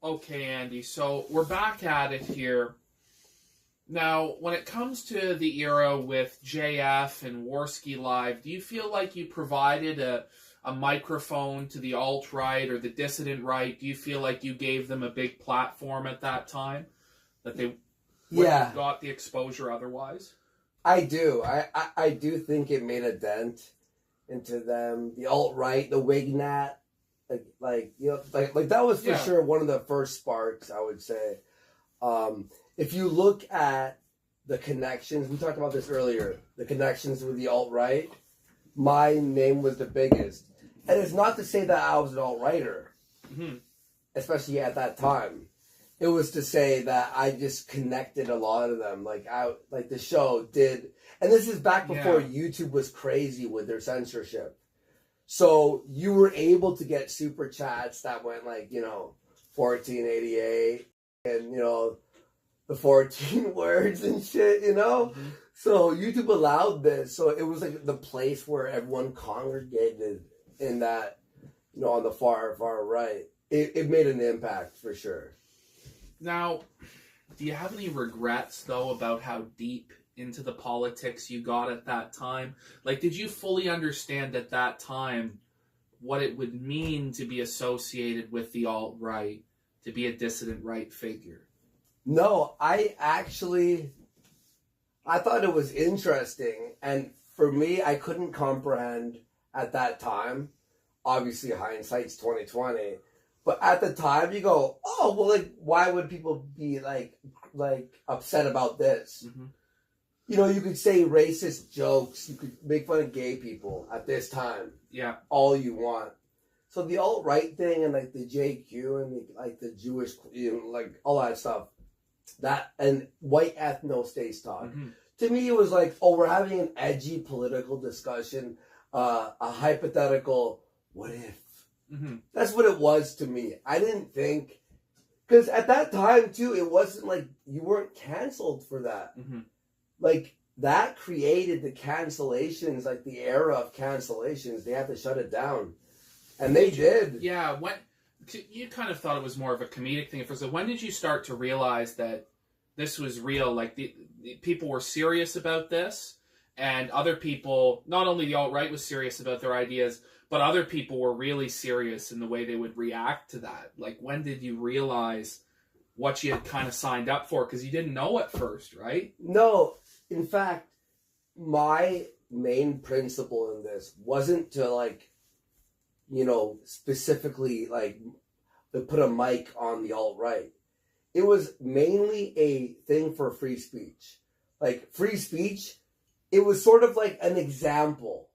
Okay, Andy, so we're back at it here. Now, when it comes to the era with JF and Warski Live, do you feel like you provided a microphone to the alt-right or the dissident right? Do you feel like you gave them a big platform at that time? That they wouldn't have got the exposure otherwise? I do. I do think it made a dent into them. The alt-right, the Wignat, like that was for sure one of the first sparks, I would say. If you look at the connections, we talked about this earlier, the connections with the alt-right, my name was the biggest. And it's not to say that I was an alt-righter, especially at that time. It was to say that I just connected a lot of them. Like the show did, and this is back before YouTube was crazy with their censorship. So you were able to get super chats that went like, 1488 and, the 14 words and shit, So YouTube allowed this. So it was like the place where everyone congregated in that, on the far right. It made an impact for sure. Now, do you have any regrets, though, about how deep into the politics you got at that time? Like, did you fully understand at that time what it would mean to be associated with the alt-right, to be a dissident right figure? No, I thought it was interesting. And for me, I couldn't comprehend at that time. Obviously, hindsight's 2020. But at the time, you go, oh, well, like, why would people be, like upset about this? Mm-hmm. You could say racist jokes. You could make fun of gay people at this time. Yeah. All you want. So the alt-right thing and, like, the JQ and, like, the Jewish, like, all that stuff, that, and white ethno-states talk. Mm-hmm. To me, it was like, oh, we're having an edgy political discussion, a hypothetical, what if? Mm-hmm. That's what it was to me. I didn't think, because at that time too, it wasn't like you weren't canceled for that. Mm-hmm. Like that created the cancellations, like the era of cancellations. They had to shut it down, and they did. Yeah, you kind of thought it was more of a comedic thing at first. So when did you start to realize that this was real? Like the people were serious about this, and other people, not only the alt-right was serious about their ideas, but other people were really serious in the way they would react to that. Like, when did you realize what you had kind of signed up for? Because you didn't know at first, right? No. In fact, my main principle in this wasn't to, specifically, put a mic on the alt-right. It was mainly a thing for free speech. Like, free speech, it was sort of like an example.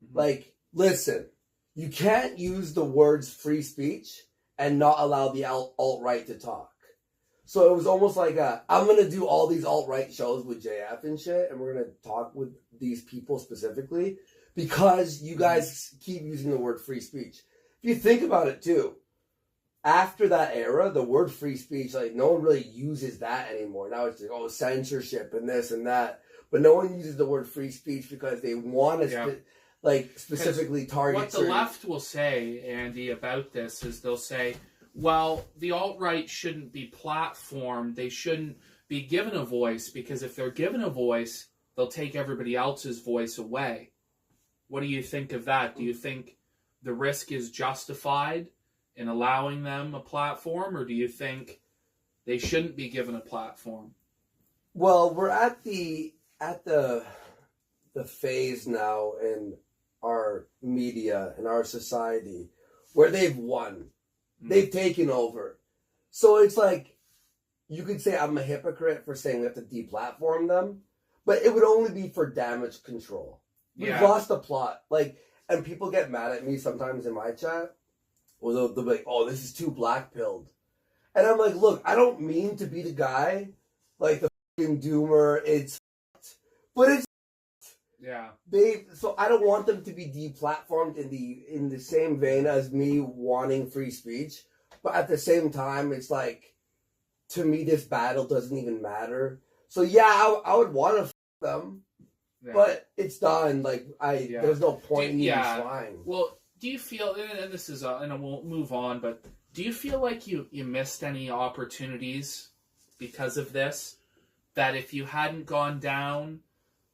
Mm-hmm. Like, listen, you can't use the words free speech and not allow the alt-right to talk. So it was almost like I'm going to do all these alt-right shows with JF and shit, and we're going to talk with these people specifically because you guys keep using the word free speech. If you think about it too, after that era, the word free speech, like, no one really uses that anymore. Now it's like, censorship and this and that. But no one uses the word free speech because they want to specifically target. What the left will say, Andy, about this is they'll say, well, the alt-right shouldn't be platformed. They shouldn't be given a voice because if they're given a voice, they'll take everybody else's voice away. What do you think of that? Do you think the risk is justified in allowing them a platform, or do you think they shouldn't be given a platform? Well, we're at the phase now in our media and our society where they've won. They've taken over. So it's like, you could say I'm a hypocrite for saying we have to deplatform them, but it would only be for damage control. We've lost the plot. And people get mad at me sometimes in my chat. Or they'll be like, oh, this is too black-pilled. And I'm like, look, I don't mean to be the guy, like the f***ing doomer, but it's so I don't want them to be deplatformed in the same vein as me wanting free speech. But at the same time, it's like, to me, this battle doesn't even matter. So I would want to f*** them, but it's done. There's no point in even trying. Well, do you feel, and this is, and we'll move on, but Do you feel like you missed any opportunities because of this? That if you hadn't gone down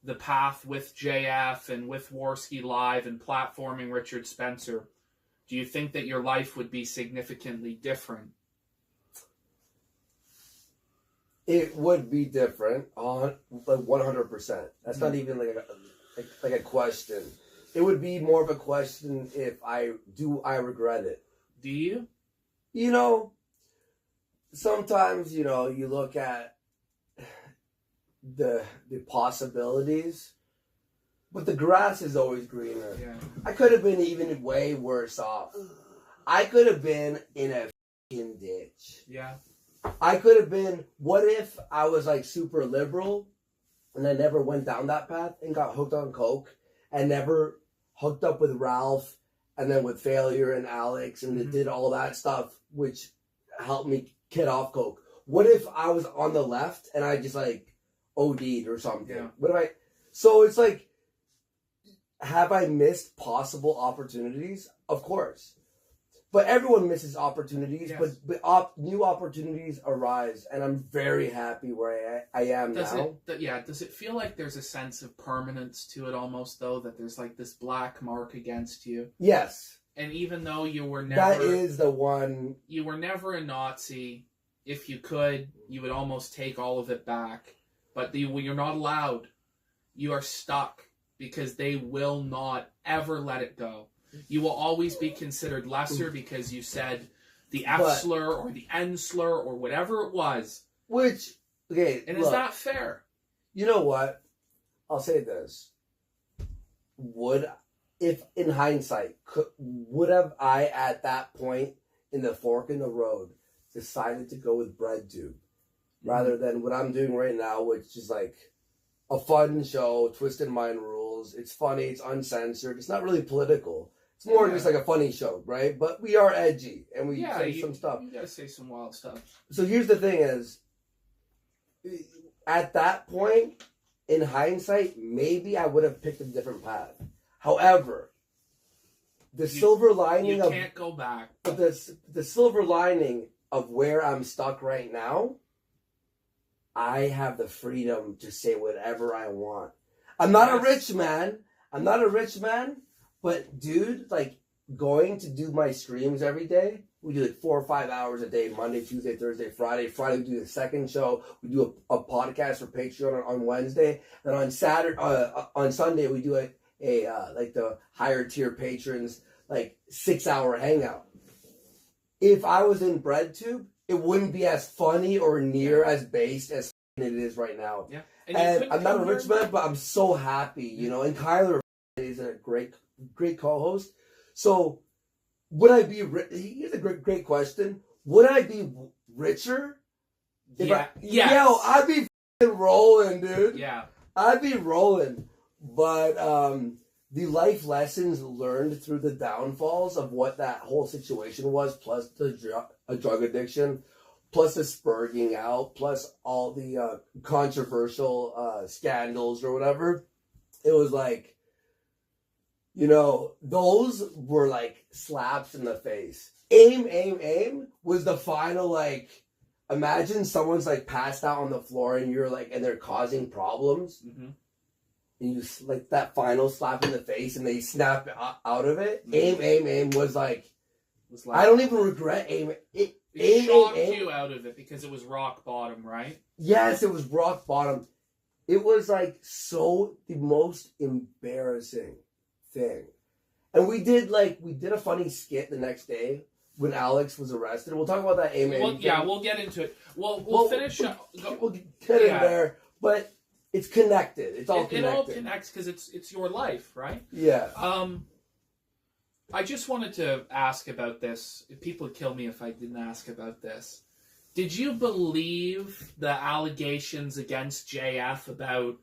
the path with JF and with Warski Live and platforming Richard Spencer, do you think that your life would be significantly different? It would be different on like 100%. That's not even like a question. It would be more of a question if I regret it. Do you? You know, sometimes, you know, you look at the possibilities, but the grass is always greener. Yeah. I could have been even way worse off. I could have been in a fucking ditch. Yeah. I could have been, what if I was like super liberal and I never went down that path and got hooked on coke and never hooked up with Ralph and then with Failure and Alex and did all that stuff which helped me get off coke. What if I was on the left and I just like OD'd or something? Yeah. What if so it's like, have I missed possible opportunities? Of course. But everyone misses opportunities, yes. but new opportunities arise, and I'm very happy where I am now. Does it feel like there's a sense of permanence to it almost, though, that there's like this black mark against you? Yes. And even though you were never... That is the one... You were never a Nazi. If you could, you would almost take all of it back. But you're not allowed. You are stuck because they will not ever let it go. You will always be considered lesser because you said the F slur or the N slur or whatever it was. Which, okay, and look, is that fair? You know what? I'll say this. If in hindsight, would have I at that point in the fork in the road decided to go with BreadTube rather than what I'm doing right now, which is like a fun show, Twisted Mind Rules. It's funny, it's uncensored, it's not really political. It's more just like a funny show, right? But we are edgy, and we say some stuff. You gotta say some wild stuff. So here's the thing is, at that point, in hindsight, maybe I would have picked a different path. However, the silver lining you can't go back. But the silver lining of where I'm stuck right now, I have the freedom to say whatever I want. I'm not a rich man. But dude, like going to do my streams every day, we do like 4 or 5 hours a day, Monday, Tuesday, Thursday, Friday. Friday we do the second show. We do a podcast for Patreon on Wednesday, and on Sunday we do a like the higher tier patrons like 6-hour hangout. If I was in BreadTube, it wouldn't be as funny or near as based as it is right now. Yeah, and I'm not a rich man, but I'm so happy, you know. And Kyler is a great co-host. So, would I be here's a great question. Would I be richer? Yo, I'd be rolling, dude. Yeah. I'd be rolling. But the life lessons learned through the downfalls of what that whole situation was, plus the drug addiction, plus the spurging out, plus all the controversial scandals or whatever, it was like, you know, those were like slaps in the face. Aim was the final, like, imagine someone's like passed out on the floor and you're like, and they're causing problems. Mm-hmm. And you like that final slap in the face and they snap out of it. Mm-hmm. Aim was like, I don't even regret aim. It shocked you out of it because it was rock bottom, right? Yes, it was rock bottom. It was like the most embarrassing thing. And we did a funny skit the next day when Alex was arrested. We'll talk about that aim. We'll get into it. We'll finish up. We'll get in there, but it's connected. It's all connected. It all connects because it's your life, right? Yeah. I just wanted to ask about this. People would kill me if I didn't ask about this. Did you believe the allegations against JF about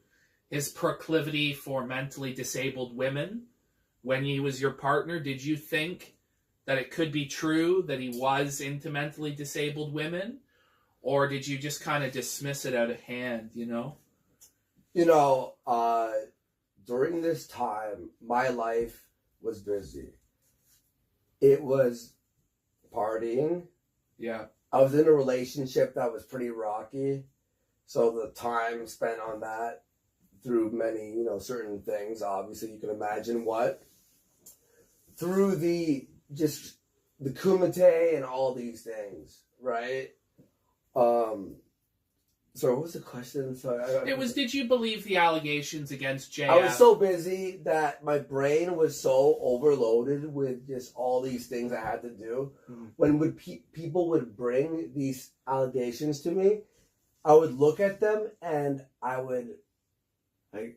his proclivity for mentally disabled women when he was your partner? Did you think that it could be true that he was into mentally disabled women? Or did you just kind of dismiss it out of hand, you know? You know, during this time, my life was busy. It was partying. Yeah. I was in a relationship that was pretty rocky. So the time spent on that through many, certain things, obviously you can imagine what. Through the Kumite and all these things, right? So what was the question? It was, did you believe the allegations against JF? I was so busy that my brain was so overloaded with just all these things I had to do. Mm-hmm. When people would bring these allegations to me, I would look at them and I would, I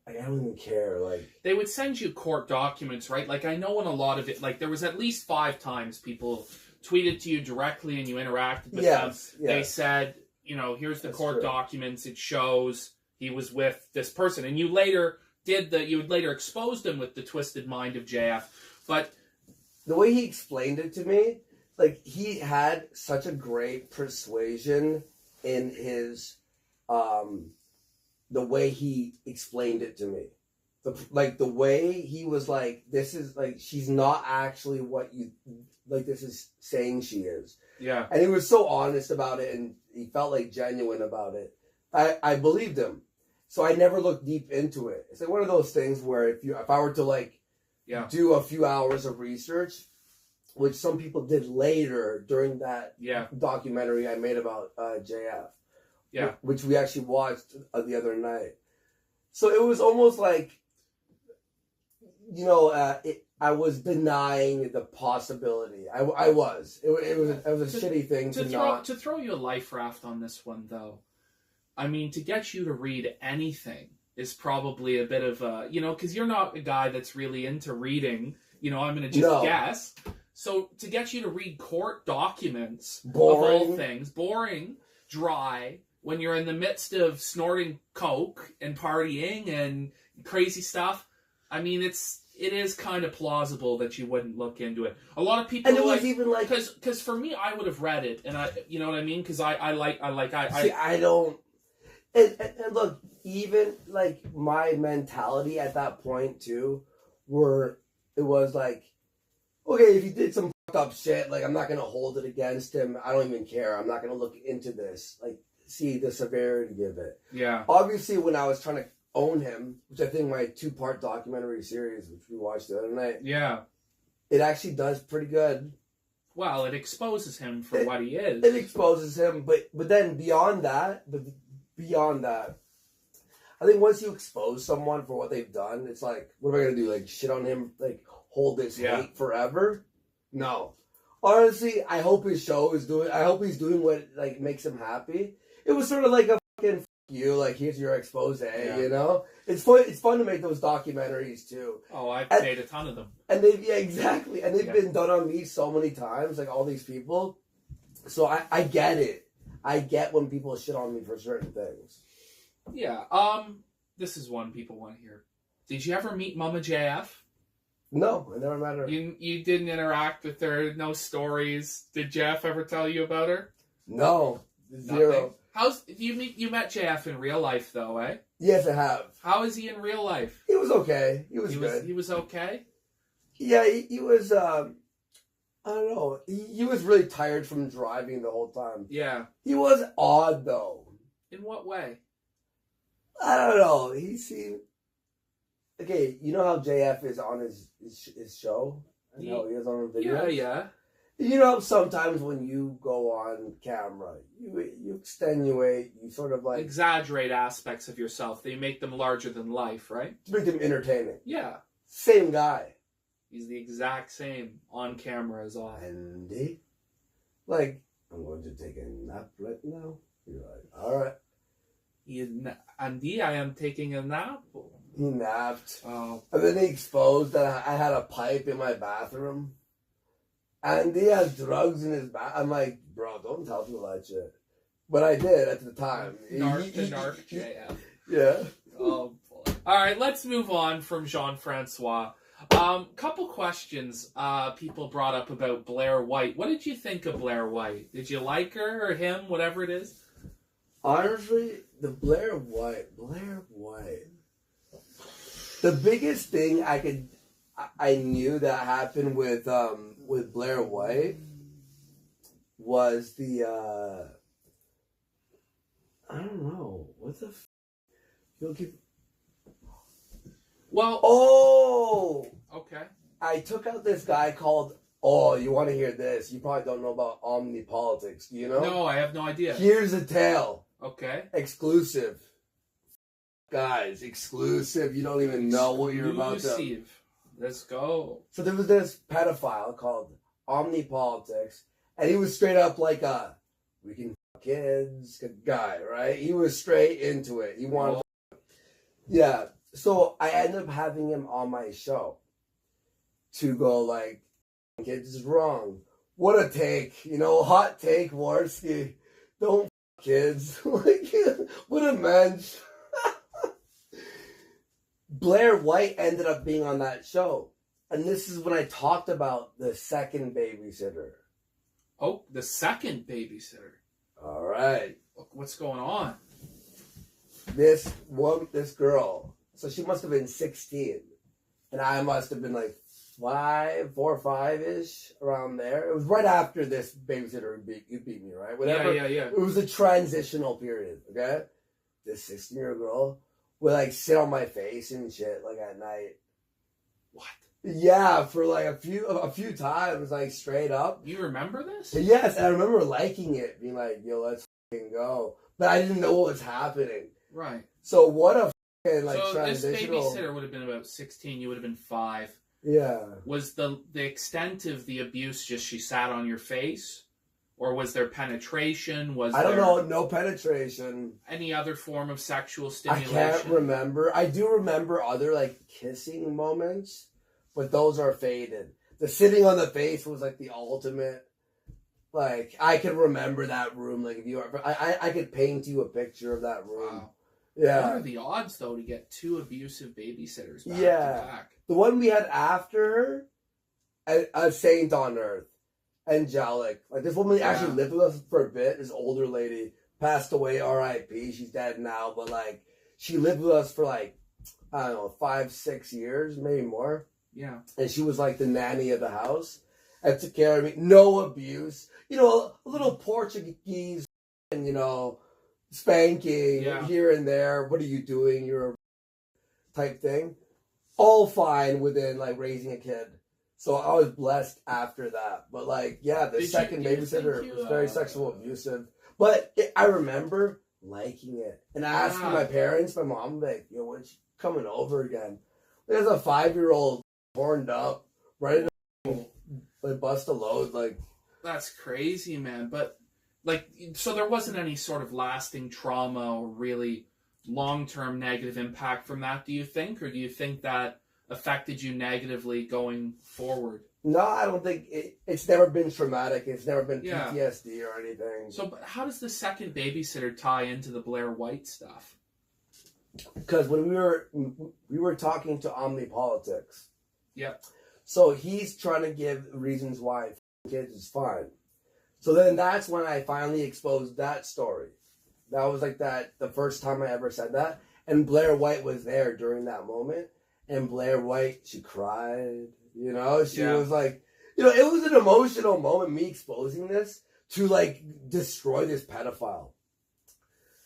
don't even care. Like, they would send you court documents, right? Like, I know in a lot of it, like, there was at least 5 times people tweeted to you directly and you interacted with them. Yes. They said, here's the court documents. It shows he was with this person. And you later you would later expose them with the twisted mind of JF. But the way he explained it to me, like, he had such a great persuasion in his, the way he explained it to me. The way he was like, this is, like, she's not actually what you, like, this is saying she is. Yeah. And he was so honest about it, and he felt, like, genuine about it. I believed him. So I never looked deep into it. It's like one of those things where if I were to, like, do a few hours of research, which some people did later during that documentary I made about JF. Yeah. Which we actually watched the other night. So it was almost like, I was denying the possibility. I was. It was a shitty thing to throw you a life raft on this one, though. I mean, to get you to read anything is probably a bit of a, because you're not a guy that's really into reading. I'm going to just guess. So to get you to read court documents of all things, boring, dry, when you're in the midst of snorting coke and partying and crazy stuff, I mean, it is kind of plausible that you wouldn't look into it. A lot of people, and it was even like, because for me, I would have read it, and you know what I mean? Because I don't. And look, even like my mentality at that point too, it was like, okay, if he did some fucked up shit, like, I'm not gonna hold it against him. I don't even care. I'm not gonna look into this. Like, see the severity of it. Yeah. Obviously, when I was trying to own him, which I think my 2-part documentary series, which we watched the other night. Yeah. It actually does pretty good. Well, it exposes him for what he is. It exposes him, but then beyond that, I think once you expose someone for what they've done, it's like, what am I gonna do? Like, shit on him? Like, hold this hate forever? No. Honestly, I hope his show is doing. I hope he's doing what, like, makes him happy. It was sort of like a fucking you, like, here's your expose, It's fun to make those documentaries too. Oh, I've made a ton of them. And exactly. And they've been done on me so many times, like all these people. So I get it. I get when people shit on me for certain things. Yeah. This is one people want to hear. Did you ever meet Mama JF? No, I never met her. You didn't interact with her, no stories. Did Jeff ever tell you about her? No. Zero. Nothing. You met JF in real life though, eh? Yes, I have. How is he in real life? He was okay. He was good. He was okay? Yeah, he was, I don't know. He was really tired from driving the whole time. Yeah. He was odd, though. In what way? I don't know. He seemed... Okay, you know how JF is on his show? I know he is on the video. Yeah. You know, sometimes when you go on camera, you extenuate, you sort of like... Exaggerate aspects of yourself. They make them larger than life, right? To make them entertaining. Yeah. Same guy. He's the exact same on camera as all. Andy? Like, I'm going to take a nap right now. You're like, alright. Andy, I am taking a nap. He napped. Oh. And then he exposed that I had a pipe in my bathroom. And he has drugs in his bath. I'm like, bro, don't tell people that shit. But I did at the time. Narc JF. Yeah. Oh, boy. All right, let's move on from Jean-Francois. Couple questions people brought up about Blair White. What did you think of Blair White? Did you like her or him, whatever it is? Honestly, the Blair White. The biggest thing I knew that happened with Blair White was the I don't know what the. You'll keep. Well. Oh. Okay. I took out this guy called. Oh, you want to hear this? You probably don't know about omnipolitics. Do you know? No, I have no idea. Here's a tale. Okay. Exclusive. Guys, exclusive. You don't even know what you're about to. Exclusive. Let's go. So there was this pedophile called Omnipolitics, and he was straight up like a we can f kids guy, right? He was straight into it. He wanted. Yeah. So I ended up having him on my show to go like, kids is wrong. What a take, you know, hot take, Warski. Don't f kids. Like, what a mensch. Blair White ended up being on that show. And this is when I talked about the second babysitter. Oh, the second babysitter. All right. What's going on? This girl, so she must have been 16. And I must have been like 4 or 5-ish, around there. It was right after this babysitter you beat me, right? Whatever. Yeah. It was a transitional period, okay? This 16-year-old girl would like sit on my face and shit like at night. What? Yeah, for like a few times, like straight up. You remember this? Yes, and I remember liking it, being like, "Yo, let's fucking go," but I didn't know what was happening. Right. So what a fucking like so transitional. this babysitter would have been about 16. You would have been 5. Yeah. Was the extent of the abuse just she sat on your face, or was there penetration? I don't know. No penetration. Any other form of sexual I stimulation? can't remember. I do remember other like kissing moments, but those are faded. The sitting on the face was like the ultimate. Like I could remember that room. Like if you are, I could paint you a picture of that room. Wow. Yeah. What are the odds though to get 2 abusive babysitters back to back? The one we had after her, a saint on earth, angelic. Like this woman actually lived with us for a bit. This older lady passed away, R.I.P. She's dead now, but like she lived with us for like I don't know 5-6 years, maybe more. Yeah. And she was like the nanny of the house and took care of me. No abuse. You know, a little Portuguese and, you know, spanking here and there. What are you doing? You're a type thing. All fine within like raising a kid. So I was blessed after that. But like, yeah, the second babysitter was very sexual abusive. But I remember liking it. And asking my parents, my mom, like, you know, when she coming over again? There's a 5-year-old horned up, ready to like bust a load. Like, that's crazy, man. But like, so there wasn't any sort of lasting trauma or really long-term negative impact from that, do you think? Or do you think that affected you negatively going forward? No, I don't think it's never been traumatic. It's never been PTSD or anything. So but how does the second babysitter tie into the Blair White stuff? Because when we were talking to Omnipolitics. Yep. So he's trying to give reasons why kids is fine. So then that's when I finally exposed that story. That was like the first time I ever said that. And Blair White was there during that moment. And Blair White, she cried. You know, she was like, you know, it was an emotional moment, me exposing this to like destroy this pedophile.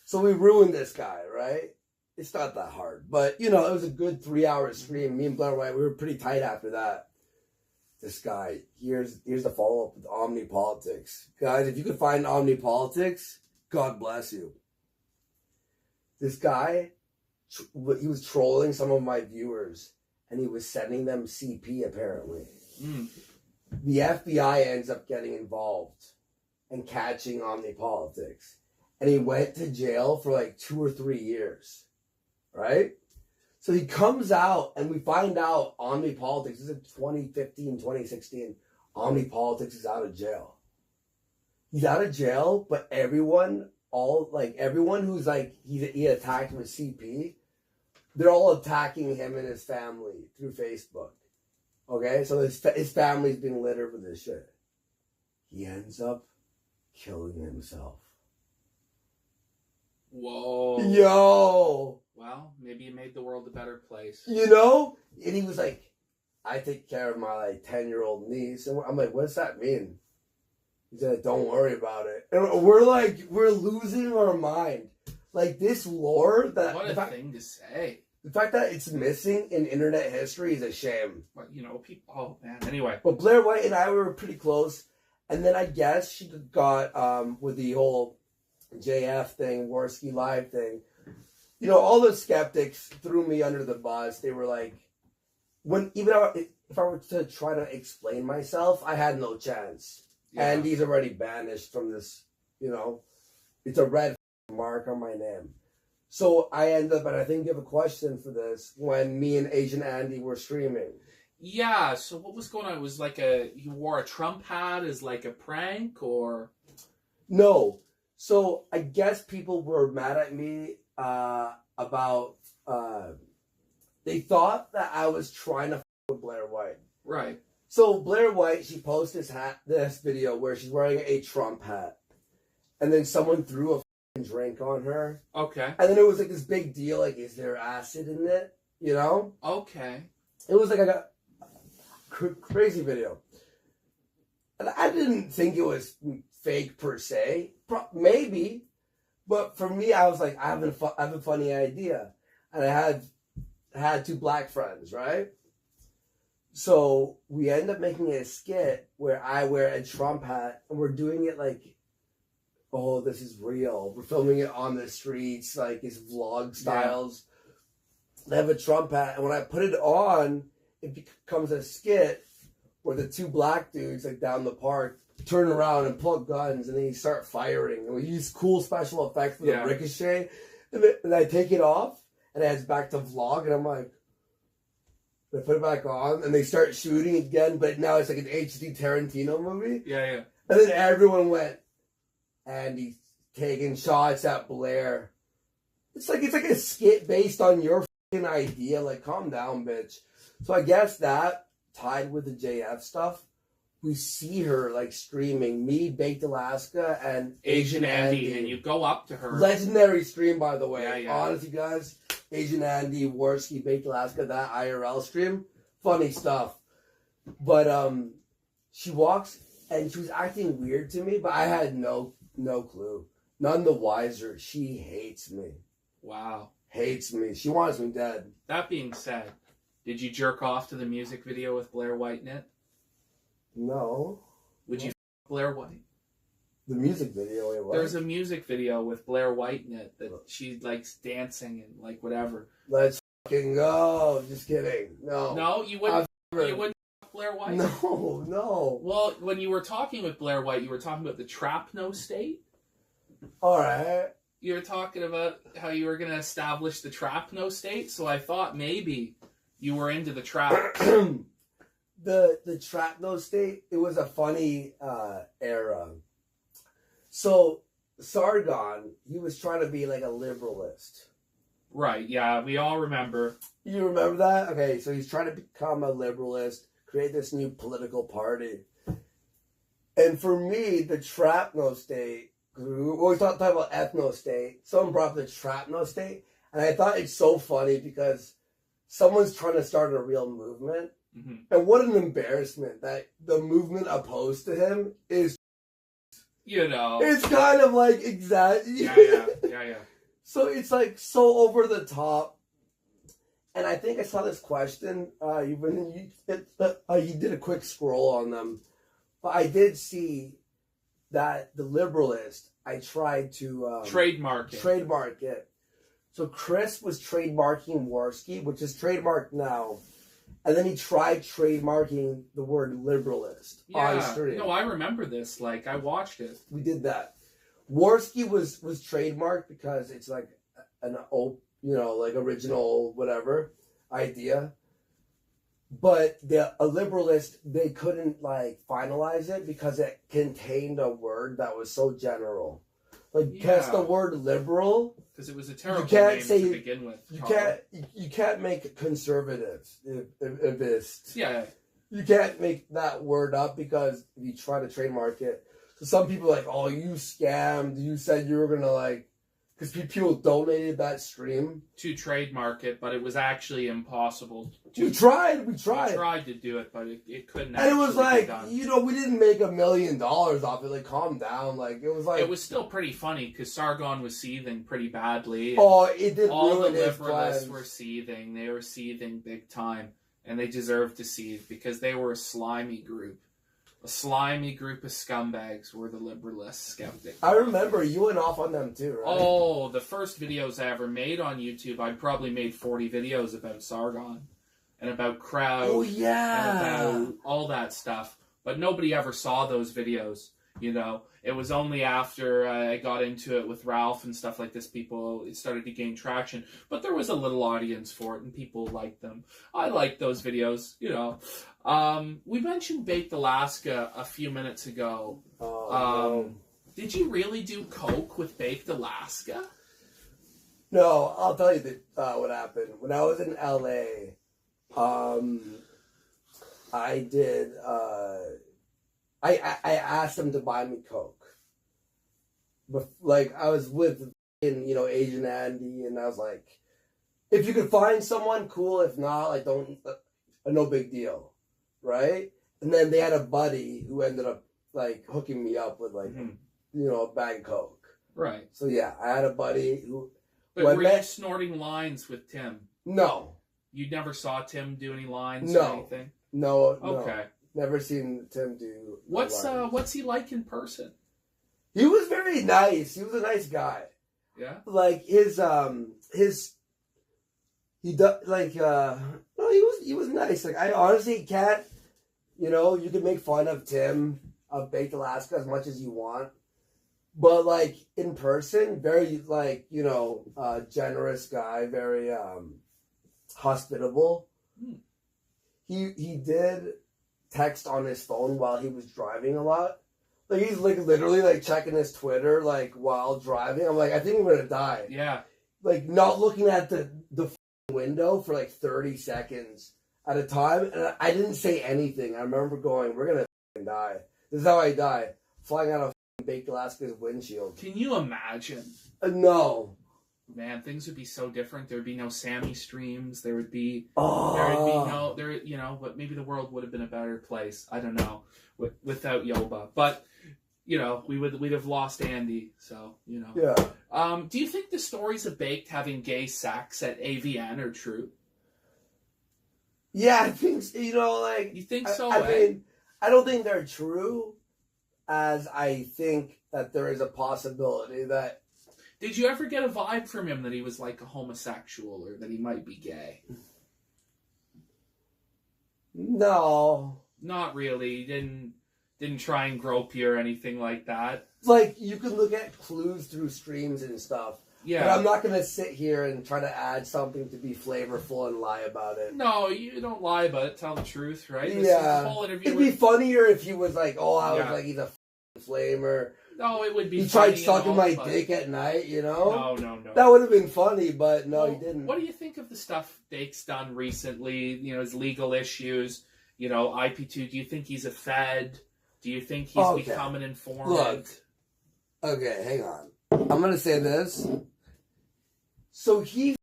So we ruined this guy, right? It's not that hard. But, you know, it was a good 3-hour stream. Me and Blair White, we were pretty tight after that. This guy, here's the follow-up with Omnipolitics. Guys, if you could find Omnipolitics, God bless you. This guy, he was trolling some of my viewers, and he was sending them CP, apparently. The FBI ends up getting involved and catching Omnipolitics. And he went to jail for like 2 or 3 years. Right? So he comes out, and we find out Omnipolitics, this is in 2015, 2016, Omnipolitics is out of jail. He's out of jail, but everyone who's like, he attacked with CP, they're all attacking him and his family through Facebook. Okay? So his family's being littered with this shit. He ends up killing himself. Whoa. Yo! Well, maybe you made the world a better place. You know? And he was like, I take care of my like 10-year-old niece. And I'm like, what does that mean? He said, don't worry about it. And we're losing our mind. Like, this lore that... What a thing to say. The fact that it's missing in internet history is a shame. But, you know, people... Oh, man. Anyway. But Blair White and I were pretty close. And then I guess she got, with the whole JF thing, Warski Live thing, you know, all the skeptics threw me under the bus. They were like... If I were to try to explain myself, I had no chance. Yeah. Andy's already banished from this, you know. It's a red mark on my name. So I end up, and I think you have a question for this, when me and Asian Andy were streaming. Yeah, so what was going on? It was like you wore a Trump hat as like a prank, or? No. So I guess people were mad at me about, they thought that I was trying to f with Blair White. Right. So Blair White, she posted this video where she's wearing a Trump hat. And then someone threw a drink on her. Okay. And then it was like this big deal, like, is there acid in it? You know? Okay. It was like a crazy video. And I didn't think it was fake per se. Maybe. But for me, I was like, I have a funny idea. And I had two black friends, right? So we end up making a skit where I wear a Trump hat and we're doing it like, oh, this is real. We're filming it on the streets, like it's vlog styles. Yeah. I have a Trump hat, and when I put it on, it becomes a skit where the two black dudes, like down the park, turn around and pull guns, and then you start firing. And we use cool special effects for the ricochet. And I take it off, and it heads back to vlog, and I'm like, they put it back on, and they start shooting again, but now it's like an HD Tarantino movie. Yeah, yeah. And then everyone went, Andy taking shots at Blair. It's like a skit based on your fucking idea. Like, calm down, bitch. So I guess that tied with the JF stuff. We see her like streaming. Me, Baked Alaska, and Asian Andy. And you go up to her. Legendary stream, by the way. Yeah, yeah. Honestly, guys. Asian Andy, Warski, Baked Alaska, that IRL stream. Funny stuff. But she walks and she was acting weird to me, but I had no clue. None the wiser. She hates me. Wow. Hates me. She wants me dead. That being said, did you jerk off to the music video with Blair White in it? No. Would you Blair White? The music video, it was. There's a music video with Blair White in it that she likes dancing and like whatever. Let's fucking go. Just kidding. No. No, you wouldn't. You wouldn't Blair White? No. Well, when you were talking with Blair White, you were talking about the Trapno state. All right. You were talking about how you were going to establish the Trapno state, so I thought maybe you were into the trap. The Trapno state, it was a funny era. So Sargon, he was trying to be like a liberalist. Right, yeah, we all remember. You remember that? Okay, so he's trying to become a liberalist, create this new political party. And for me, the Trapno state, we always talk about ethno state, someone brought up the Trapno state, and I thought it's so funny because someone's trying to start a real movement. Mm-hmm. And what an embarrassment that the movement opposed to him is, you know, it's kind of like exactly. Yeah. So it's like so over the top. And I think I saw this question. You did a quick scroll on them, but I did see that the liberalist, I tried to trademark it. So Chris was trademarking Warski, which is trademarked now. And then he tried trademarking the word liberalist on stream. No, I remember this. Like, I watched it. We did that. Warski was trademarked because it's like an old, like original whatever idea. But a liberalist, they couldn't like finalize it because it contained a word that was so general. Like, because the word liberal, because it was a terrible name to begin with. You can't make conservatives. Yeah. You can't make that word up because if you try to trademark it. So some people are like, oh, you scammed. You said you were going to like because people donated that stream to trademark it, but it was actually impossible. We tried. We tried to do it, but it couldn't. And it was be done. We didn't make $1 million off it. Like, calm down. Like, it was like it was still pretty funny because Sargon was seething pretty badly. It did. All ruin the his liberalists plans. were seething. They were seething big time, and they deserved to seethe because they were a slimy group. A slimy group of scumbags were the liberalist skeptics. I remember you went off on them too, right? Oh, the first videos I ever made on YouTube, I probably made 40 videos about Sargon and about Crowd. Oh, yeah. And about all that stuff. But nobody ever saw those videos, you know. It was only after I got into it with Ralph and stuff like this, it started to gain traction. But there was a little audience for it, and people liked them. I liked those videos, you know. We mentioned Baked Alaska a few minutes ago. No. Did you really do coke with Baked Alaska? No, I'll tell you what happened. When I was in LA, I did... I asked him to buy me coke. But, like, I was with, Asian Andy, and I was like, if you could find someone, cool. If not, like, no big deal. Right? And then they had a buddy who ended up, like, hooking me up with, like, a bag of coke. Right. So, yeah, I had a buddy who... But were you snorting lines with Tim? No. You never saw Tim do any lines or anything? No. Okay. Never seen Tim do lines. What's he like in person? He was very nice. He was a nice guy. Yeah. Like he was nice. Like, I honestly can't, you can make fun of Tim of Baked Alaska as much as you want. But, like, in person, very, like, generous guy, very hospitable. He did text on his phone while he was driving a lot. Like, he's, like, literally, like, checking his Twitter, like, while driving. I'm like, I think I'm going to die. Yeah. Like, not looking at the window for, like, 30 seconds at a time. And I didn't say anything. I remember going, we're going to die. This is how I die. Flying out of Baked Alaska's windshield. Can you imagine? No. Man, things would be so different. There would be no Sammy streams. There would be but maybe the world would have been a better place. I don't know, without Yoba. But we'd have lost Andy. So Yeah. Do you think the stories of Baked having gay sex at AVN are true? Yeah, I think you think so. I mean, I don't think they're true, as I think that there is a possibility that. Did you ever get a vibe from him that he was like a homosexual or that he might be gay? No. Not really. He didn't try and grope you or anything like that. Like, you can look at clues through streams and stuff. Yeah. But I'm not going to sit here and try to add something to be flavorful and lie about it. No, you don't lie about it. Tell the truth, right? Yeah. The whole interview It'd be funnier if he was like, he's a flamer. No, it would be. He tried sucking my dick at night, No. That would have been funny, but no, he didn't. What do you think of the stuff Bake's done recently? His legal issues. IP2. Do you think he's a Fed? Do you think he's become an informant? Look. Okay, hang on. I'm gonna say this. So he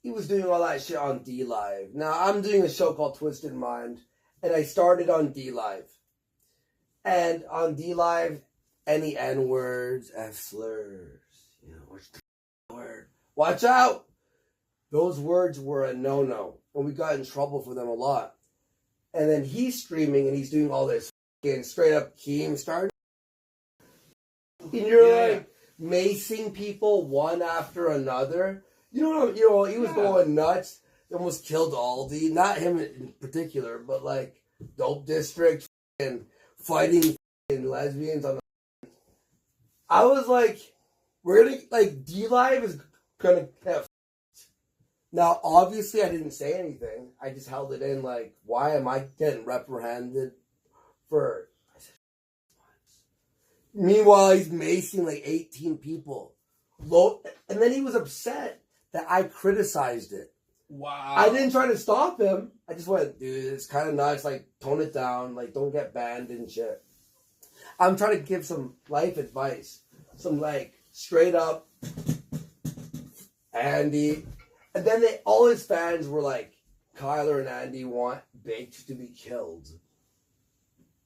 was doing all that shit on D Live. Now I'm doing a show called Twisted Mind, and I started on D Live. And on D Live, any N words, F slurs, what's the word? Watch out! Those words were a no-no, and we got in trouble for them a lot. And then he's streaming and he's doing all this straight up Keemstar. And you're like macing people one after another. He was going nuts. He almost killed Aldi. Not him in particular, but like Dope District and fighting lesbians on the... I was like, we're gonna, like, D-Live is gonna get... Now, obviously, I didn't say anything. I just held it in, like, why am I getting reprimanded for... Meanwhile, he's macing, like, 18 people. And then he was upset that I criticized it. Wow. I didn't try to stop him. I just went, dude, it's kind of nuts. Like, tone it down. Like, don't get banned and shit. I'm trying to give some life advice. Some, like, straight up, Andy. And then all his fans were like, Kyler and Andy want Baked to be killed.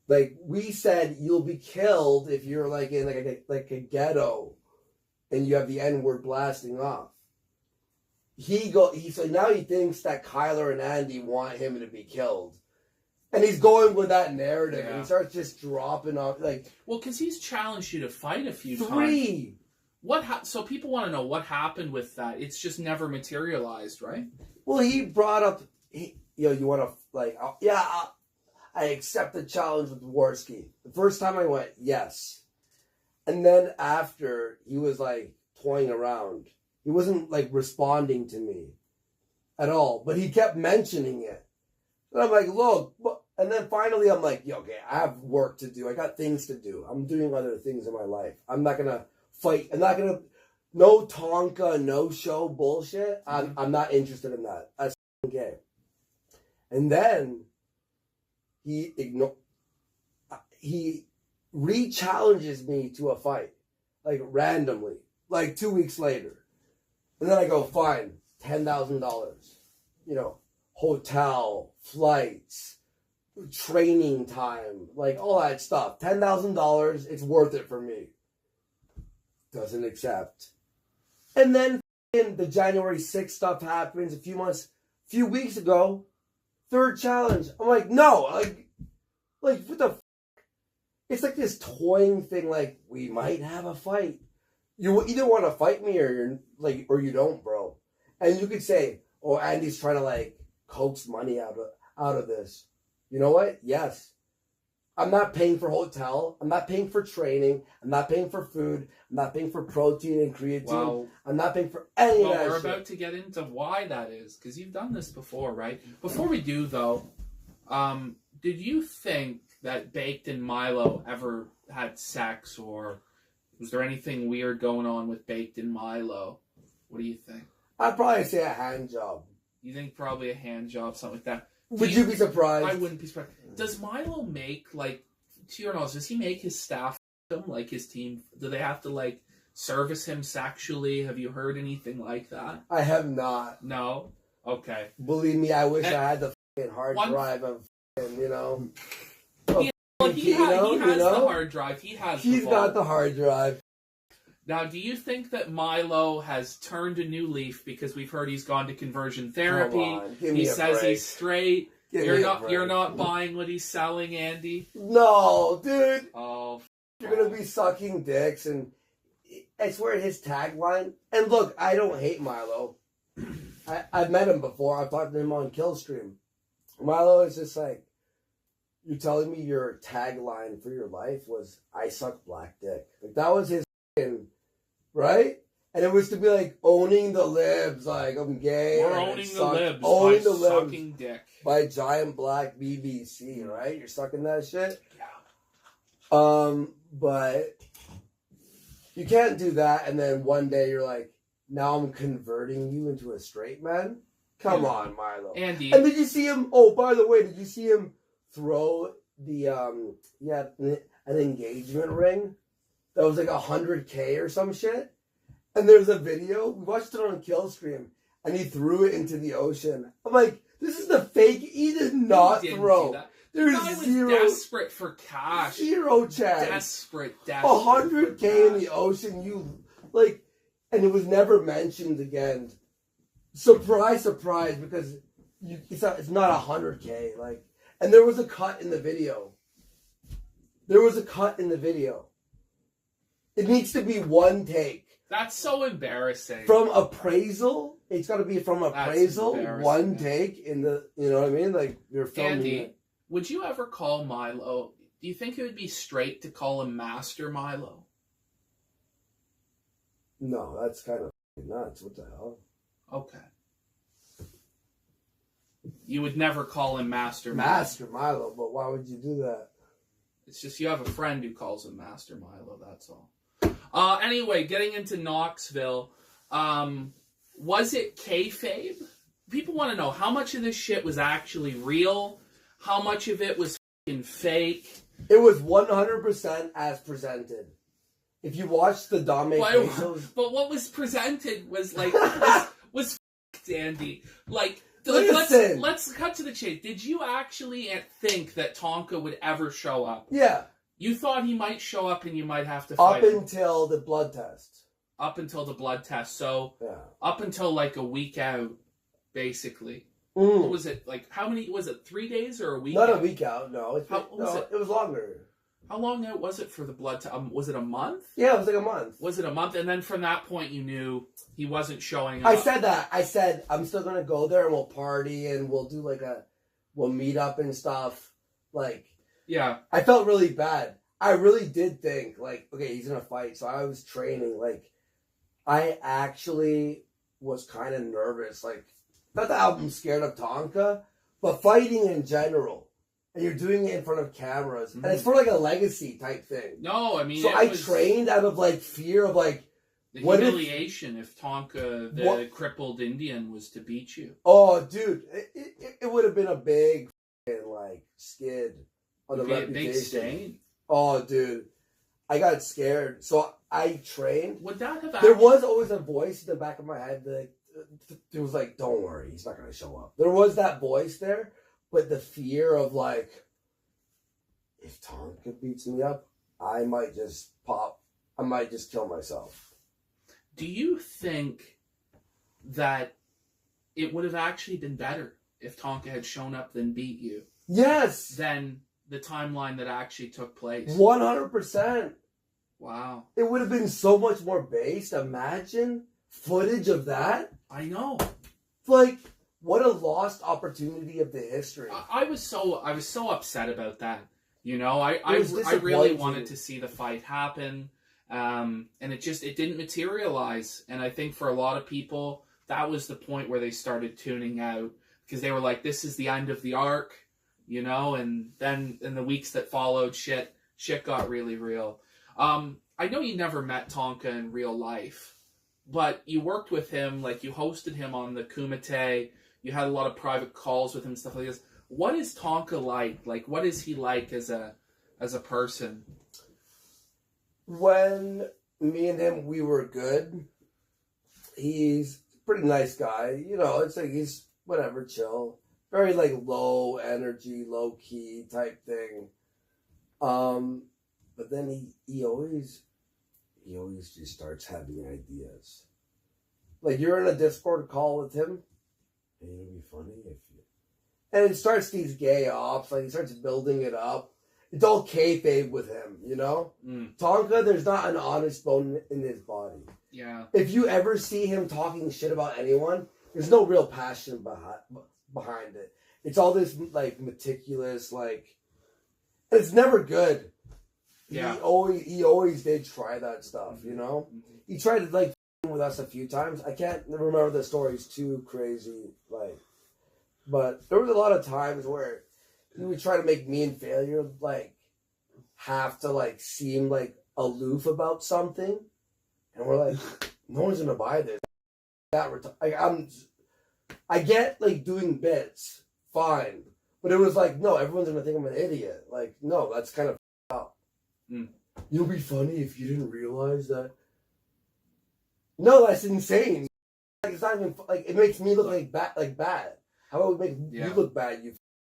Like, we said you'll be killed if you're like in like a ghetto and you have the N-word blasting off. So now he thinks that Kyler and Andy want him to be killed. And he's going with that narrative, and he starts just dropping off, like... Well, because he's challenged you to fight a few times. 3! So people want to know what happened with that. It's just never materialized, right? Well, he brought up, you want to, like, I accept the challenge with Warski. The first time I went, yes. And then after, he was, like, toying around. He wasn't, like, responding to me at all. But he kept mentioning it. And I'm like, look. And then finally I'm like, okay, I have work to do. I got things to do. I'm doing other things in my life. I'm not going to fight. I'm not going to, no Tonka, no show bullshit. I'm not interested in that. That's okay. And then he re-challenges me to a fight. Like, randomly. Like, 2 weeks later. And then I go, fine, $10,000. Hotel, flights, training time, like all that stuff. $10,000, it's worth it for me. Doesn't accept. And then the January 6th stuff happens a few weeks ago. Third challenge. I'm like, no, like what the f-? It's like this toying thing, like, we might have a fight. You either want to fight me or you don't, bro. And you could say, oh, Andy's trying to like coax money out of this. You know what? Yes. I'm not paying for hotel. I'm not paying for training. I'm not paying for food. I'm not paying for protein and creatine. Well, I'm not paying for any of that shit. We're about to get into why that is, because you've done this before, right? Before we do, though, did you think that Baked and Milo ever had sex, or was there anything weird going on with Baked and Milo? What do you think? I'd probably say a hand job. You think probably a hand job, something like that? Would you be surprised? I wouldn't be surprised. Does Milo make, like, to your knowledge, does he make his staff, like his team, do they have to, like, service him sexually? Have you heard anything like that? I have not. No? Okay. Believe me, I wish I had the fucking hard drive of, he has the hard drive. He's got the hard drive. Now, do you think that Milo has turned a new leaf because we've heard he's gone to conversion therapy? He says he's straight. You're not buying what he's selling, Andy? No, dude. Oh, you're gonna be sucking dicks, and I swear his tagline. And look, I don't hate Milo. I've met him before. I've talked to him on Killstream. Milo is just like, you're telling me your tagline for your life was "I suck black dick." Like, that was his right? And it was to be like owning the libs, like, I'm gay. We're owning the libs by sucking dick. By giant black BBC, right? You're sucking that shit? Yeah. But you can't do that and then one day you're like, now I'm converting you into a straight man? Come on, Milo. Andy. And did you see him, oh, by the way, did you see him throw an engagement ring that was like $100K or some shit? And there's a video. We watched it on Killstream, and he threw it into the ocean. I'm like, this is the fake. He did not throw. There's zero. Desperate for cash. Zero chance. Desperate. $100K in the ocean. And it was never mentioned again. Surprise, surprise, because it's not $100K. Like, and there was a cut in the video. It needs to be one take. That's so embarrassing. From appraisal, it's got to be from appraisal, one take in the, you know what I mean? Like, you're filming Andy, it. Would you ever call Milo, do you think it would be straight to call him Master Milo? No, that's kind of nuts. What the hell? Okay. You would never call him Master Milo. Master Milo, but why would you do that? It's just you have a friend who calls him Master Milo, that's all. Anyway, getting into Knoxville, was it kayfabe? People want to know how much of this shit was actually real, how much of it was fucking fake. It was 100% as presented. if you watch the Dame Quesos... But what was presented was like, was Andy. Like, Listen. let's cut to the chase. Did you actually think that Tonka would ever show up? Yeah. You thought he might show up and you might have to fight him. Until the blood test. Up until the blood test. So, yeah. Up until like a week out, basically. Mm. What was it? Like, how many, was it 3 days or a week Not out? a week out, no. It was longer. How long out was it for the blood test? Was it a month? Yeah, it was like a month. Was it a month? And then from that point, you knew he wasn't showing up. I said that. I said, I'm still going to go there and we'll party and we'll do we'll meet up and stuff. Like, yeah. I felt really bad. I really did think, like, okay, he's going to fight. So I was training. Like, I actually was kind of nervous. Like, not that I'm scared of Tonka, but fighting in general. And you're doing it in front of cameras. Mm-hmm. And it's for like a legacy type thing. No, I mean... So I trained out of like fear of like... The humiliation if Tonka, the crippled Indian, was to beat you. Oh, dude. It would have been a big like skid on the reputation. Big stain. Oh, dude. I got scared. So I trained. Would that have There was always a voice in the back of my head that it was like, don't worry, he's not going to show up. There was that voice there. But the fear of like, if Tonka beats me up, I might just pop. I might just kill myself. Do you think that it would have actually been better if Tonka had shown up than beat you? Yes. Than the timeline that actually took place? 100%. Wow. It would have been so much more based. Imagine footage of that. I know. Like... What a lost opportunity of the history. I was so upset about that. You know, I really wanted to see the fight happen. And it didn't materialize. And I think for a lot of people, that was the point where they started tuning out. Because they were like, this is the end of the arc, you know? And then in the weeks that followed, shit got really real. I know you never met Tonka in real life. But you worked with him, like you hosted him on the Kumite. You had a lot of private calls with him and stuff like this. What is Tonka like? Like, what is he like as a person? When me and him, we were good. He's a pretty nice guy. You know, it's like he's whatever, chill. Very like low energy, low key type thing. But then he always just starts having ideas. Like you're in a Discord call with him. It would be funny if you... And it starts these gay ops, like he starts building it up. It's all kayfabe with him, you know? Tonka, there's not an honest bone in his body. Yeah. If you ever see him talking shit about anyone, there's no real passion behind it. It's all this, like, meticulous, like... And it's never good. Yeah. He always did try that stuff, you know? Mm-hmm. He tried to, like, with us a few times. I can't remember the stories too crazy, like, but there was a lot of times where he would try to make me and Failure like have to like seem like aloof about something, and we're like, no one's gonna buy this. I get like doing bits, fine, but it was like, no, everyone's gonna think I'm an idiot. Like, no, that's kind of up. You'll be funny if you didn't realize that. No, that's insane. Like it's not even like it makes me look like bad. How about we make you look bad?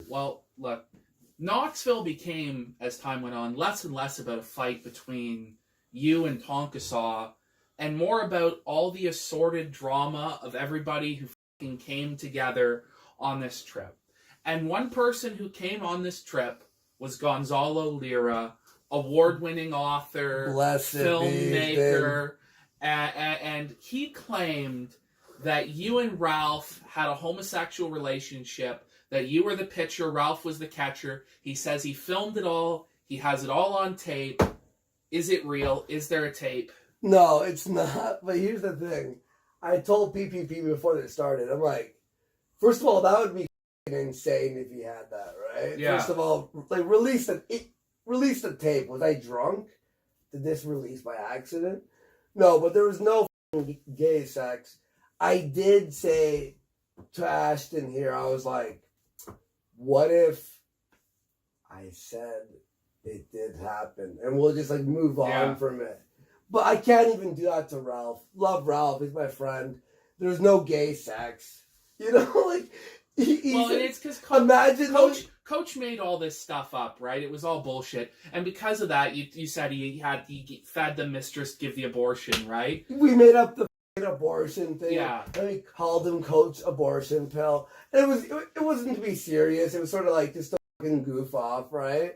Well, look, Knoxville became, as time went on, less and less about a fight between you and Tonka, and more about all the assorted drama of everybody who fucking came together on this trip. And one person who came on this trip was Gonzalo Lira, award-winning author, filmmaker. And he claimed that you and Ralph had a homosexual relationship, that you were the pitcher, Ralph was the catcher. He says he filmed it all. He has it all on tape. Is it real? Is there a tape? No, it's not. But here's the thing. I told PPP before they started, I'm like, first of all, that would be insane if he had that, right? Yeah. First of all, like release the tape. Was I drunk? Did this release by accident? No, but there was no gay sex. I did say to Ashton here, I was like, what if I said it did happen? And we'll just like move on from it. But I can't even do that to Ralph. Love Ralph. He's my friend. There's no gay sex. You know, like... Well, it's because Coach made all this stuff up, right? It was all bullshit. And because of that, you said he fed the mistress give the abortion, right? We made up the abortion thing. Yeah. And we called him Coach Abortion Pill. And it wasn't to be serious. It was sort of like just a fucking goof off, right?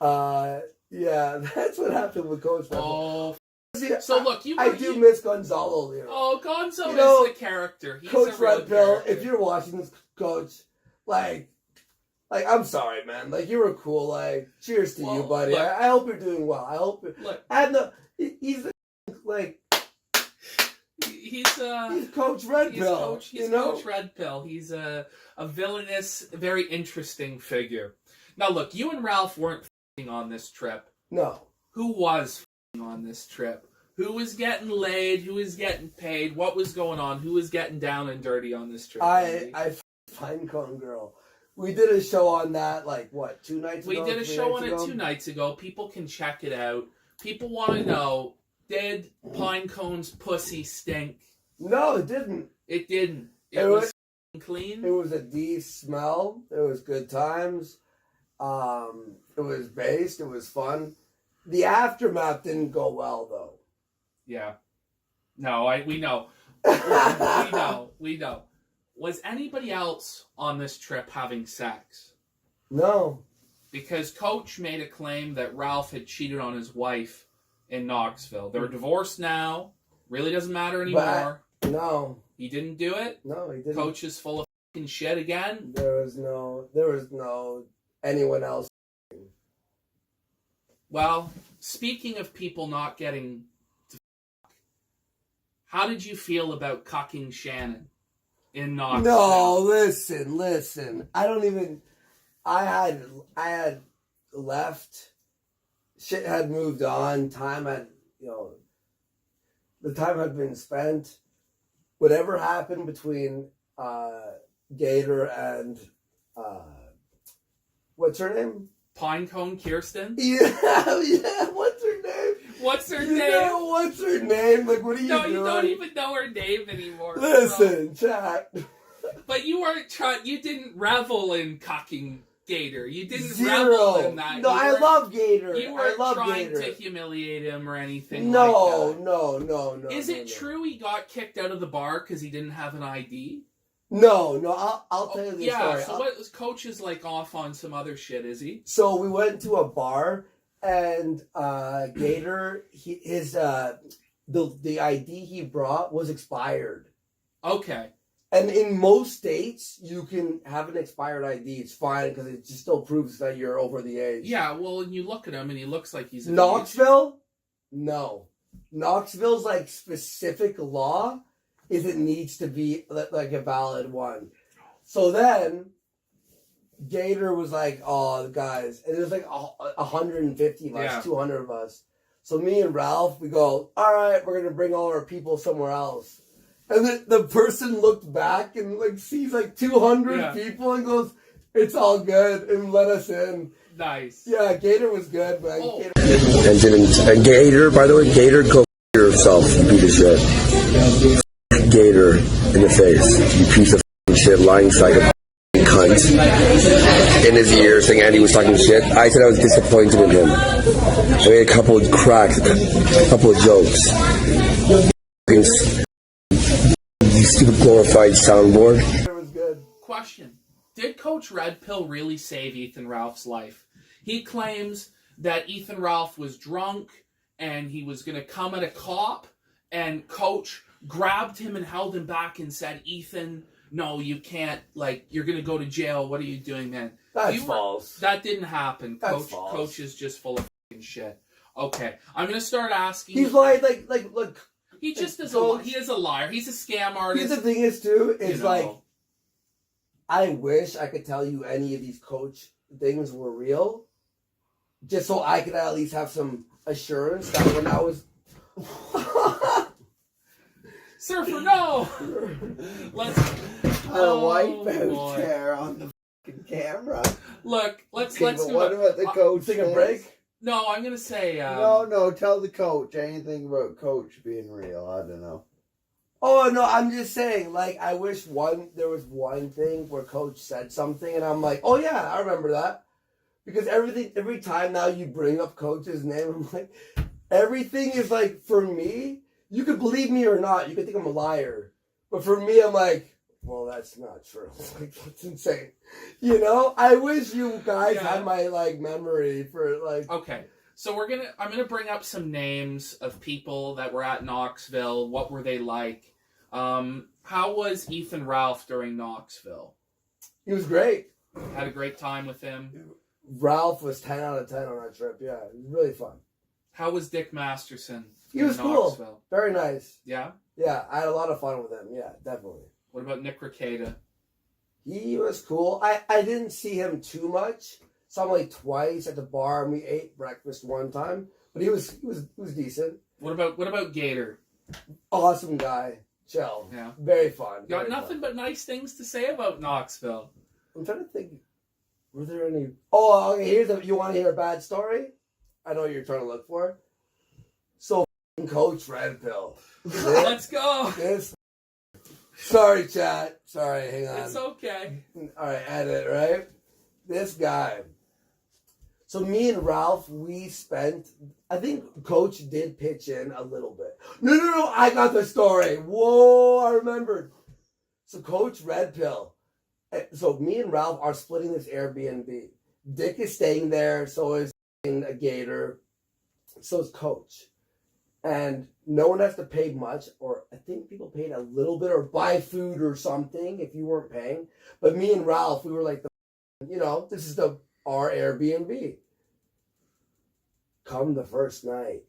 Yeah, that's what happened with Coach Red Pill. Oh, see, so look, I do miss Gonzalo here. Oh, Gonzalo is the character. He's Coach a real Red Pill, character. if you're watching this, Coach, like, I'm sorry, man. Like, you were cool. Like, cheers to you, buddy. Look, I hope you're doing well. I hope. He's like. He's Coach Red Pill. He's Coach Red Pill. He's a villainous, very interesting figure. Now, look, you and Ralph weren't on this trip. No. Who was on this trip? Who was getting laid? Who was getting paid? What was going on? Who was getting down and dirty on this trip? I Pinecone girl. We did a show on that, like, what, 2 nights ago? We did a show on it 2 nights ago. People can check it out. People want to know, did Pinecone's pussy stink? No, it didn't. It didn't. It was clean. It was a D smell. It was good times. It was based. It was fun. The aftermath didn't go well, though. Yeah. No, we know. We know. Was anybody else on this trip having sex? No. Because Coach made a claim that Ralph had cheated on his wife in Knoxville. They're divorced now. Really doesn't matter anymore. But, no. He didn't do it? No, he didn't. Coach is full of fucking shit again? There was no anyone else. Well, speaking of people not getting to fuck, how did you feel about cucking Shannon in Knoxville? No, listen. I had left. Shit had moved on. The time had been spent. Whatever happened between Gator and what's her name? Pinecone Kirsten? Yeah. What's her name? What's her name? What's her name? Like, what are you doing? No, you don't even know her name anymore. Listen, chat. But you weren't you didn't revel in cucking Gator. You didn't Zero. revel in that. No, I love Gator. You weren't trying Gator. to humiliate him or anything No. Is it true he got kicked out of the bar because he didn't have an ID? No, I'll tell you the story. Yeah, so what was Coach is like off on some other shit, is he? So we went to a bar and Gator, the ID he brought was expired. Okay. And in most states, you can have an expired ID. It's fine because it just still proves that you're over the age. Yeah, well, and you look at him and he looks like he's Knoxville? No. Knoxville's like specific law is it needs to be like a valid one. So then Gator was like, oh, guys, and there's like 150 of us, 200 of us. So me and Ralph, we go, all right, we're going to bring all our people somewhere else. And the person looked back and like sees like 200 people and goes, it's all good, and let us in. Nice. Yeah, Gator was good, man. Oh. And Gator, by the way, Gator, go yourself, you piece of shit. Gator in the face, you piece of shit, lying psycho cunt. In his ear, saying Andy was talking shit. I said I was disappointed in him. I made a couple of cracks, a couple of jokes. You stupid glorified soundboard. It was good. Question. Did Coach Red Pill really save Ethan Ralph's life? He claims that Ethan Ralph was drunk and he was going to come at a cop, and Coach grabbed him and held him back and said, Ethan, no, you can't, like, you're going to go to jail. What are you doing, man? That's false. That didn't happen. That's false. Coach is just full of fucking shit. Okay, I'm going to start asking. He's like, he just is he is a liar. He's a scam artist. The thing is, too, is like, I wish I could tell you any of these Coach things were real, just so I could at least have some assurance that when I was... Surfer, no! Let's... A wipeout chair on the fucking camera. Look, let's What do about the Coach Take a break? No, I'm gonna say. No, tell the coach anything about coach being real. I don't know. Oh no, I'm just saying. Like, I wish there was one thing where coach said something, and I'm like, oh yeah, I remember that. Because every time now you bring up coach's name, I'm like, everything is like, for me, you could believe me or not, you could think I'm a liar. But for me, I'm like, well, that's not true. Like, that's insane. You know? I wish you guys had my, like, memory for, like... Okay, so I'm gonna bring up some names of people that were at Knoxville. What were they like? How was Ethan Ralph during Knoxville? He was great. Had a great time with him. Ralph was 10 out of 10 on that trip. Yeah, it was really fun. How was Dick Masterson? He was cool. Very nice. Yeah? Yeah, I had a lot of fun with him. Yeah, definitely. What about Nick Rekieta? He was cool. I didn't see him too much. Saw him like twice at the bar, and we ate breakfast one time. But he was decent. What about Gator? Awesome guy. Chill. Yeah. Very fun. Got nothing but nice things to say about Knoxville. I'm trying to think. Were there any? Oh, okay. You want to hear a bad story? I know what you're trying to look for. So, Coach Red Pill. Let's go. Sorry, chat. Sorry, hang on. It's okay. All right, edit, right? This guy. So me and Ralph, we spent... I think Coach did pitch in a little bit. No. I got the story. Whoa, I remembered. So Coach Red Pill. So me and Ralph are splitting this Airbnb. Dick is staying there. So is a Gator. So is Coach. And no one has to pay much, or I think people paid a little bit, or buy food or something if you weren't paying. But me and Ralph, we were like, this is our Airbnb. Come the first night,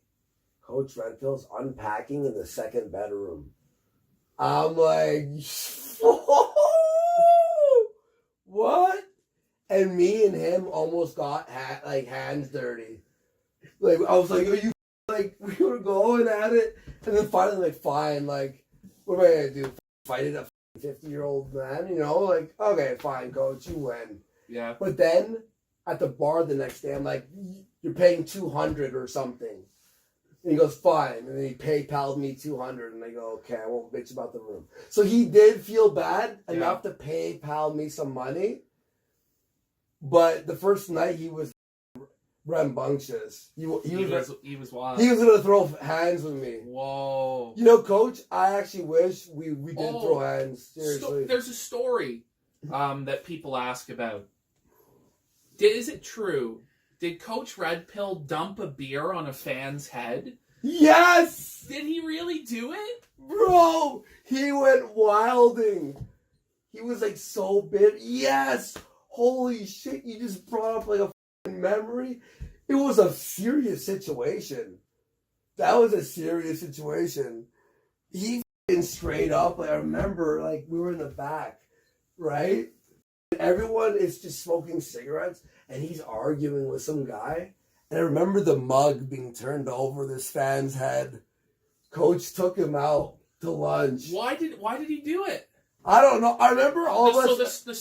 Coach Redfield's unpacking in the second bedroom. I'm like, what? And me and him almost got hands dirty. Like, I was like, are you? Like, we were going at it, and then finally, like, fine, like, what am I gonna do? Fight it, a 50-year-old man, you know? Like, okay, fine, Coach, you win. Yeah. But then, at the bar the next day, I'm like, you're paying $200 or something. And he goes, fine. And then he PayPal'd me $200, and I go, okay, I won't bitch about the room. So he did feel bad enough to PayPal me some money, but the first night he was rambunctious. He was wild. He was gonna throw hands with me. Whoa. You know, Coach, I actually wish we didn't throw hands. Seriously. There's a story that people ask about. Is it true? Did Coach Red Pill dump a beer on a fan's head? Yes! Did he really do it? Bro, he went wilding. He was like so big. Yes! Holy shit, you just brought up like a memory. It was a serious situation. That was a serious situation. He straight up, like, I remember, like, we were in the back, right? Everyone is just smoking cigarettes, and he's arguing with some guy. And I remember the mug being turned over this fan's head. Coach took him out to lunch. Why did he do it? I don't know. I remember all of us. So the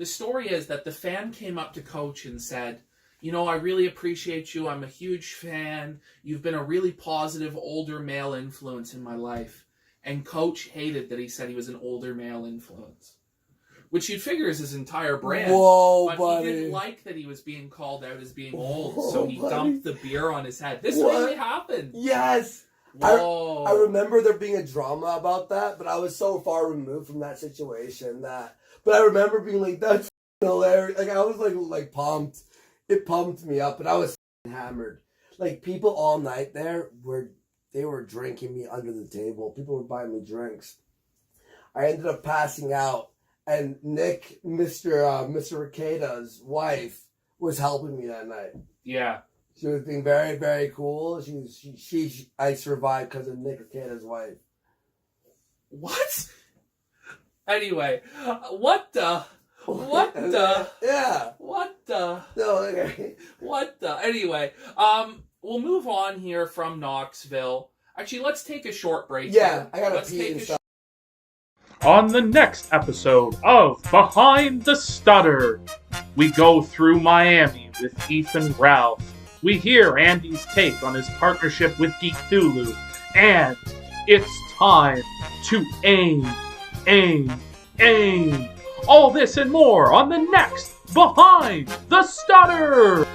story is that the fan came up to Coach and said, I really appreciate you. I'm a huge fan. You've been a really positive older male influence in my life. And Coach hated that he said he was an older male influence, which you'd figure is his entire brand. Whoa, but buddy. He didn't like that he was being called out as being old, so he dumped the beer on his head. This really happened. Yes. Whoa. I remember there being a drama about that, but I was so far removed from that situation but I remember being like, that's hilarious. Like, I was like pumped. It pumped me up, and I was hammered. Like, people all night there they were drinking me under the table. People were buying me drinks. I ended up passing out, and Nick, Mr. Rekieta's wife, was helping me that night. Yeah. She was being very, very cool. I survived because of Nick Rekieta's wife. What? Anyway, what the? Yeah. What the? No, okay. What the? Anyway, we'll move on here from Knoxville. Actually, let's take a short break. Yeah, I gotta pee and stuff. On the next episode of Behind the Stutter, we go through Miami, with Ethan Ralph. We hear Andy's take on his partnership with Geek Thulu, and it's time to aim, aim, aim. All this and more on the next Behind the Stutter!